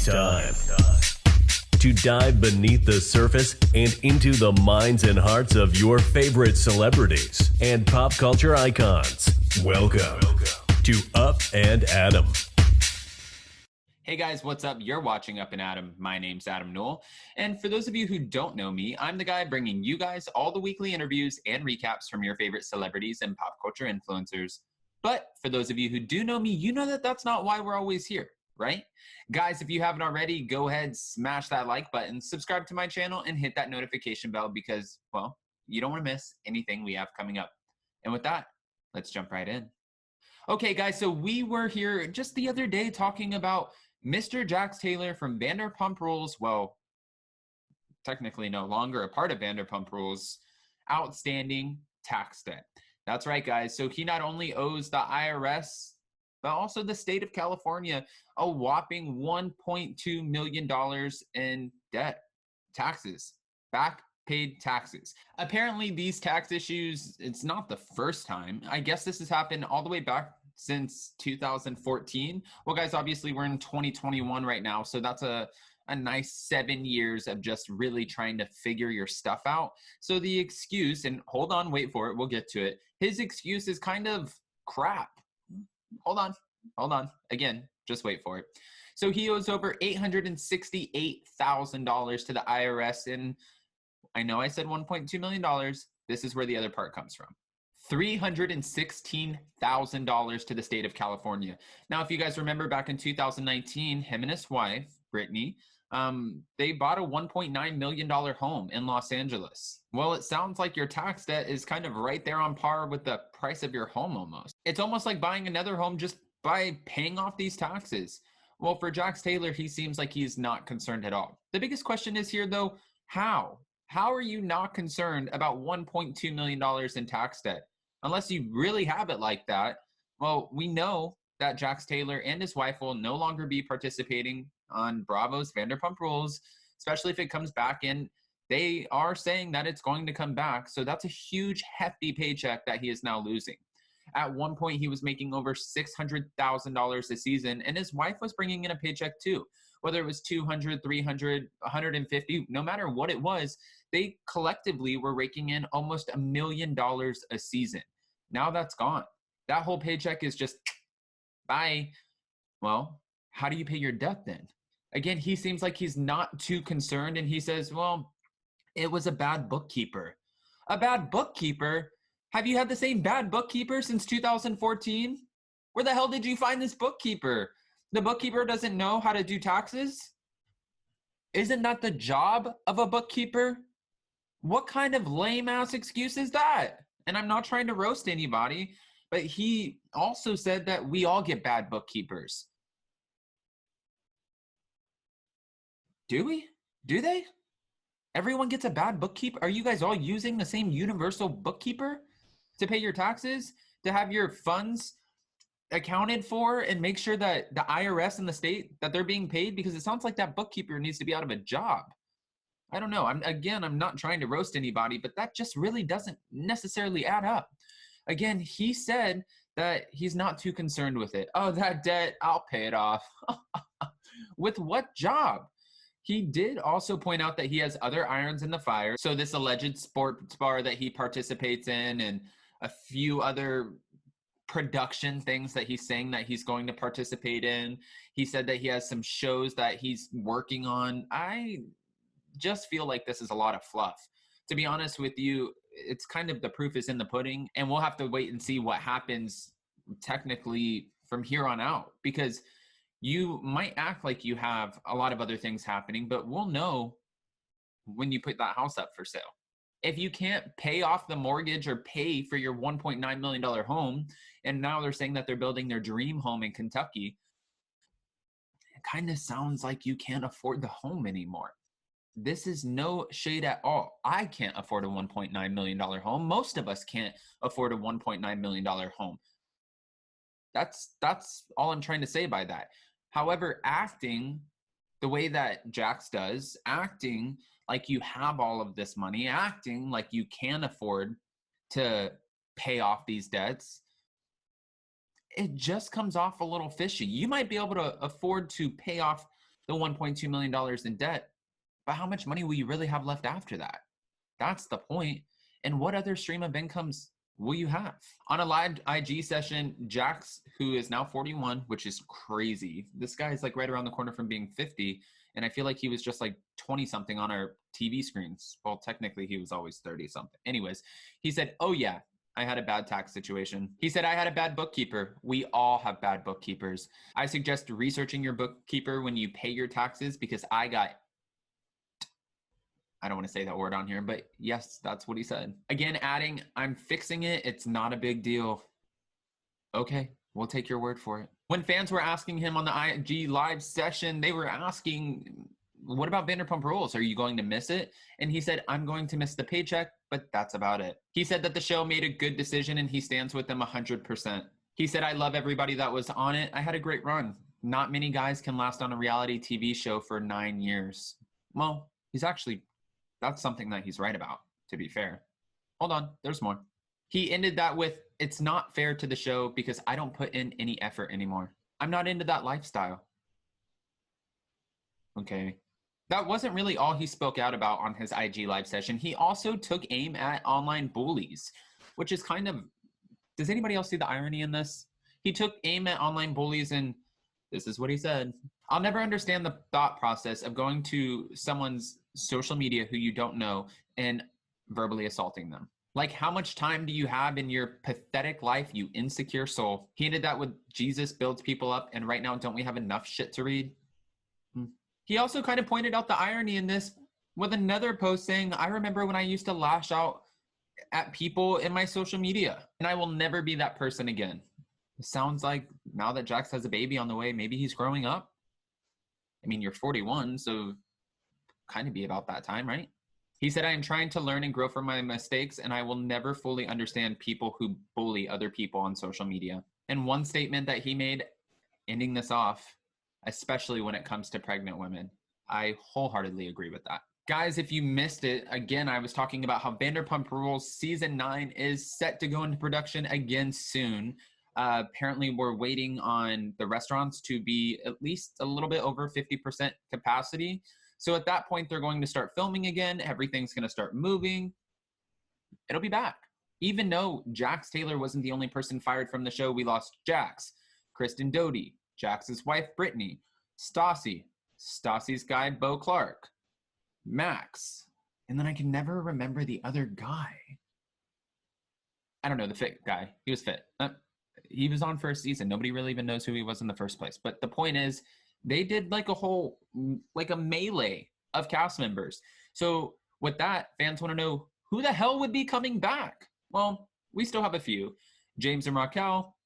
It's time to dive beneath the surface and into the minds and hearts of your favorite celebrities and pop culture icons. Welcome to Up and Adam. Hey guys, what's up? You're watching Up and Adam. My name's Adam Newell. And for those of you who don't know me, I'm the guy bringing you guys all the weekly interviews and recaps from your favorite celebrities and pop culture influencers. But for those of you who do know me, you know that that's not why we're always here, right? Guys, if you haven't already, go ahead, smash that like button, subscribe to my channel, and hit that notification bell because, well, you don't want to miss anything we have coming up. And with that, let's jump right in. Okay, guys, so we were here just the other day talking about Mr. Jax Taylor from Vanderpump Rules, well, technically no longer a part of Vanderpump Rules, outstanding tax debt. That's right, guys. So he not only owes the IRS, but also the state of California a whopping $1.2 million in debt, taxes, back paid taxes. Apparently, these tax issues, it's not the first time. I guess this has happened all the way back since 2014. Well, guys, obviously we're in 2021 right now, so that's a nice 7 years of just really trying to figure your stuff out. So the excuse, and hold on, wait for it, we'll get to it. His excuse is kind of crap. Hold on. Again, just wait for it. So he owes over $868,000 to the IRS, and I know I said $1.2 million. This is where the other part comes from. $316,000 to the state of California. Now, if you guys remember back in 2019, him and his wife, Brittany, they bought a $1.9 million home in Los Angeles. Well, it sounds like your tax debt is kind of right there on par with the price of your home almost. It's almost like buying another home just by paying off these taxes. Well, for Jax Taylor, he seems like he's not concerned at all. The biggest question is here, though, how? How are you not concerned about $1.2 million in tax debt? Unless you really have it like that, well, we know that Jax Taylor and his wife will no longer be participating on Bravo's Vanderpump Rules, especially if it comes back in. They are saying that it's going to come back, so that's a huge, hefty paycheck that he is now losing. At one point, he was making over $600,000 a season, and his wife was bringing in a paycheck too. Whether it was $200, $300, $150, no matter what it was, they collectively were raking in almost $1 million a season. Now that's gone. That whole paycheck is just bye. Well, how do you pay your debt then? Again, he seems like he's not too concerned, and he says, well, it was a bad bookkeeper. A bad bookkeeper? Have you had the same bad bookkeeper since 2014? Where the hell did you find this bookkeeper? The bookkeeper doesn't know how to do taxes? Isn't that the job of a bookkeeper? What kind of lame-ass excuse is that? And I'm not trying to roast anybody, but he also said that we all get bad bookkeepers. Do we? Do they? Everyone gets a bad bookkeeper? Are you guys all using the same universal bookkeeper to pay your taxes, to have your funds accounted for and make sure that the IRS and the state, that they're being paid? Because it sounds like that bookkeeper needs to be out of a job. I don't know. I'm not trying to roast anybody, but that just really doesn't necessarily add up. Again, he said that he's not too concerned with it. Oh, that debt, I'll pay it off. With what job? He did also point out that he has other irons in the fire. So this alleged sports bar that he participates in and a few other production things that he's saying that he's going to participate in. He said that he has some shows that he's working on. I just feel like this is a lot of fluff. To be honest with you, it's kind of the proof is in the pudding, and we'll have to wait and see what happens technically from here on out, because you might act like you have a lot of other things happening, but we'll know when you put that house up for sale. If you can't pay off the mortgage or pay for your $1.9 million home, and now they're saying that they're building their dream home in Kentucky, it kind of sounds like you can't afford the home anymore. This is no shade at all. I can't afford a $1.9 million home. Most of us can't afford a $1.9 million home. That's all I'm trying to say by that. However, acting the way that Jax does, acting like you have all of this money, acting like you can afford to pay off these debts, it just comes off a little fishy. You might be able to afford to pay off the $1.2 million in debt. But how much money will you really have left after that? That's the point. And what other stream of incomes will you have? On a live IG session, Jax, who is now 41, which is crazy. This guy is like right around the corner from being 50. And I feel like he was just like 20 something on our TV screens. Well, technically he was always 30 something. Anyways, he said, oh yeah, I had a bad tax situation. He said, I had a bad bookkeeper. We all have bad bookkeepers. I suggest researching your bookkeeper when you pay your taxes because I don't want to say that word on here, but yes, that's what he said. Again, adding, I'm fixing it. It's not a big deal. Okay, we'll take your word for it. When fans were asking him on the IG live session, they were asking, what about Vanderpump Rules? Are you going to miss it? And he said, I'm going to miss the paycheck, but that's about it. He said that the show made a good decision and he stands with them 100%. He said, I love everybody that was on it. I had a great run. Not many guys can last on a reality TV show for 9 years. Well, that's something that he's right about, to be fair. Hold on, there's more. He ended that with, it's not fair to the show because I don't put in any effort anymore. I'm not into that lifestyle. Okay. That wasn't really all he spoke out about on his IG live session. He also took aim at online bullies, which is kind of, does anybody else see the irony in this? He took aim at online bullies and this is what he said. I'll never understand the thought process of going to someone's social media who you don't know and verbally assaulting them. Like, how much time do you have in your pathetic life, you insecure soul? He ended that with Jesus builds people up, and right now, don't we have enough shit to read? He also kind of pointed out the irony in this with another post saying, I remember when I used to lash out at people in my social media, and I will never be that person again. It sounds like now that Jax has a baby on the way, maybe he's growing up. I mean, you're 41, so kind of be about that time, right? He said, I am trying to learn and grow from my mistakes, and I will never fully understand people who bully other people on social media. And one statement that he made, ending this off, especially when it comes to pregnant women, I wholeheartedly agree with that. Guys, if you missed it, again, I was talking about how Vanderpump Rules Season 9 is set to go into production again soon. Apparently, we're waiting on the restaurants to be at least a little bit over 50% capacity. So at that point, they're going to start filming again. Everything's going to start moving. It'll be back. Even though Jax Taylor wasn't the only person fired from the show, we lost Jax, Kristen Doty, Jax's wife, Brittany, Stassi, Stassi's guy, Bo Clark, Max, and then I can never remember the other guy. I don't know, the fit guy. He was fit. He was on for a season. Nobody really even knows who he was in the first place. But the point is, they did like a melee of cast members. So with that, fans want to know who the hell would be coming back? Well, we still have a few. James and Raquel,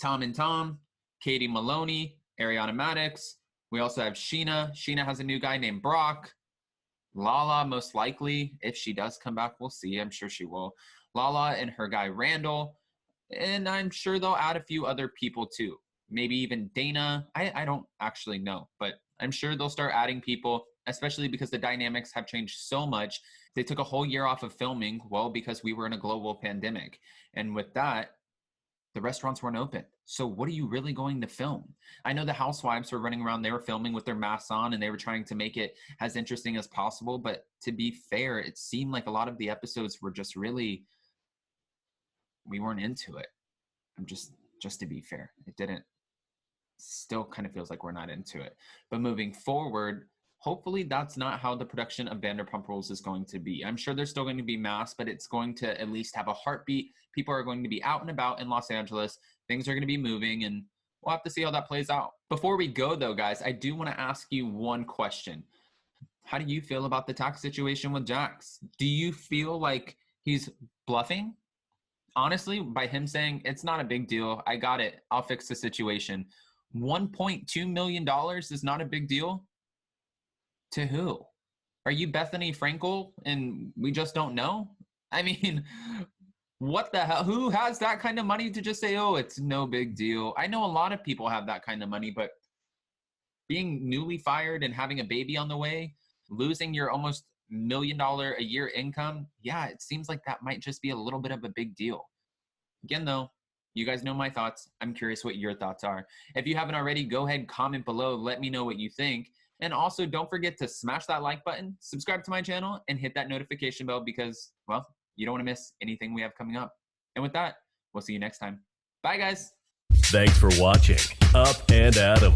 Tom and Tom, Katie Maloney, Ariana Maddox. We also have Sheena. Sheena has a new guy named Brock. Lala, most likely. If she does come back, we'll see. I'm sure she will. Lala and her guy Randall. And I'm sure they'll add a few other people too. Maybe even Dana. I don't actually know, but I'm sure they'll start adding people, especially because the dynamics have changed so much. They took a whole year off of filming, well, because we were in a global pandemic. And with that, the restaurants weren't open. So what are you really going to film? I know the housewives were running around, they were filming with their masks on and they were trying to make it as interesting as possible. But to be fair, it seemed like a lot of the episodes were just really, we weren't into it. I'm just to be fair, it didn't, still kind of feels like we're not into it. But moving forward, hopefully that's not how the production of Vanderpump Rules is going to be. I'm sure there's still going to be masks, but it's going to at least have a heartbeat. People are going to be out and about in Los Angeles. Things are going to be moving, and we'll have to see how that plays out. Before we go, though, guys, I do want to ask you one question. How do you feel about the tax situation with Jax? Do you feel like he's bluffing? Honestly, by him saying, it's not a big deal, I got it, I'll fix the situation. $1.2 million is not a big deal? To who? Are you Bethany Frankel and we just don't know? I mean, what the hell? Who has that kind of money to just say, oh, it's no big deal? I know a lot of people have that kind of money, but being newly fired and having a baby on the way, losing your almost $1 million a year income, yeah, it seems like that might just be a little bit of a big deal. Again, though, you guys know my thoughts. I'm curious what your thoughts are. If you haven't already, go ahead, comment below. Let me know what you think. And also, don't forget to smash that like button, subscribe to my channel, and hit that notification bell because, well, you don't want to miss anything we have coming up. And with that, we'll see you next time. Bye, guys. Thanks for watching Up and Adam.